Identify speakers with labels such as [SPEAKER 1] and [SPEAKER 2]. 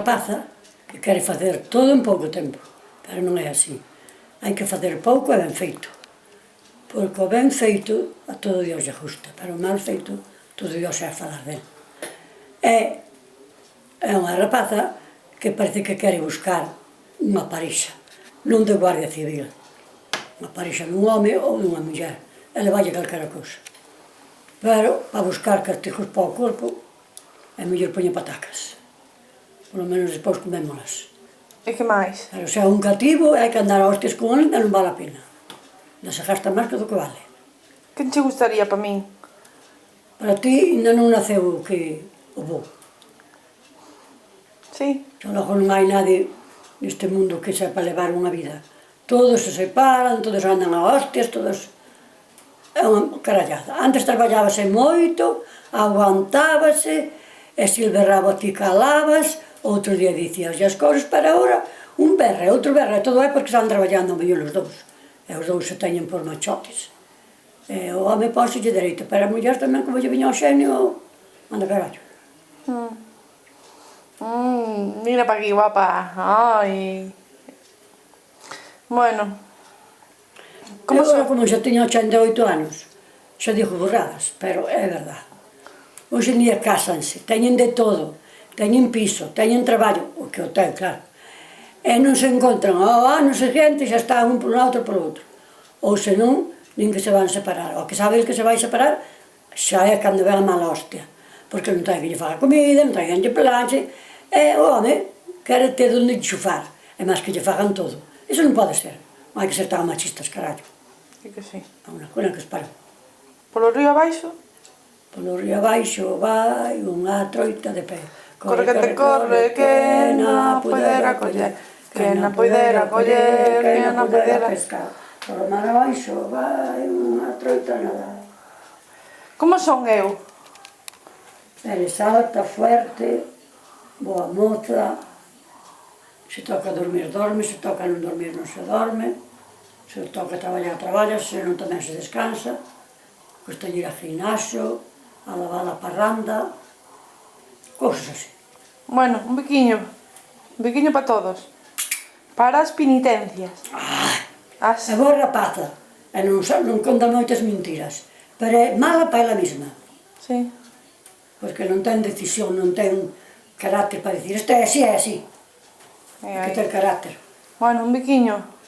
[SPEAKER 1] Rapaza que quere facer todo en pouco tempo, pero non é así. Hai que facer pouco e ben feito, porque o ben feito a todo Dios lle gusta, pero o mal feito todo Dios é a falar del. É unha rapaza que parece que quere buscar unha parexa, non de guardia civil, unha parexa dun home ou dunha muller, e levalle calquera cousa. Pero, para buscar castigos para o corpo, é mellor poñer patacas. Polo menos despois comémolas.
[SPEAKER 2] E que máis?
[SPEAKER 1] Pero se é un cativo, hai que andar a hostias con ele, non vale a pena. Non se gasta máis que do que vale.
[SPEAKER 2] Que che gustaría para min?
[SPEAKER 1] Para ti ainda non naceu o que o bo.
[SPEAKER 2] Sí?
[SPEAKER 1] Xa logo non hai nadie neste mundo que sepa levar unha vida. Todos se separan, todos andan a hostias, todos... É unha carallada. Antes traballábase moito, aguantábase, e se el berraba ti calabas, outro día dicías as cousas, pero agora un berra e outro berra, e todo é porque están traballando mellor os dous. E os dous se teñen por machotes. E o home póselle dereito, pero a muller tamén, como lle viña o xenio, anda carallo.
[SPEAKER 2] Mira pa aquí, guapa. Ai. Bueno.
[SPEAKER 1] Como agora, como xa teño 88 anos, xa digo burradas, pero é verdad. Hoxe en día cásanse, teñen de todo, teñen piso, teñen traballo, o que o ten, claro. E non se encontran ao ano seguinte, xa están un por un outro por outro. Ou senón, nin que se van separar. O que sabe que se vai separar, xa é cando ven a mala hostia. Porque non ten que lle faga comida, non ten que lle planche, e o home quere ter onde enxufar, e máis que lle fagan todo. Iso non pode ser. Non hai que ser tan machistas, carallo.
[SPEAKER 2] É que sí.
[SPEAKER 1] É unha coisa que esparo.
[SPEAKER 2] Polo río abaixo?
[SPEAKER 1] Polo río abaixo vai unha troita de pé.
[SPEAKER 2] Corre que te corre, que na poidera coller, que na poidera coller, que na poidera
[SPEAKER 1] pescar. Polo mar abaixo vai unha troita nadar.
[SPEAKER 2] Como son eu?
[SPEAKER 1] Eres alta, fuerte, boa moza, se toca dormir, dorme, se toca non dormir, non se dorme, se toca traballar, traballa, se non tamén se descansa, custa ir ao gimnasio, a lavar a parranda, cousas así.
[SPEAKER 2] Bueno, un biquiño para todos. Para as penitencias.
[SPEAKER 1] É boa rapaza, e non conta moitas mentiras, pero é mala para ela mesma.
[SPEAKER 2] Sí.
[SPEAKER 1] Porque non ten decisión, non ten carácter para dicir isto é así, é así. Hai que ter carácter.
[SPEAKER 2] Bueno, un biquiño.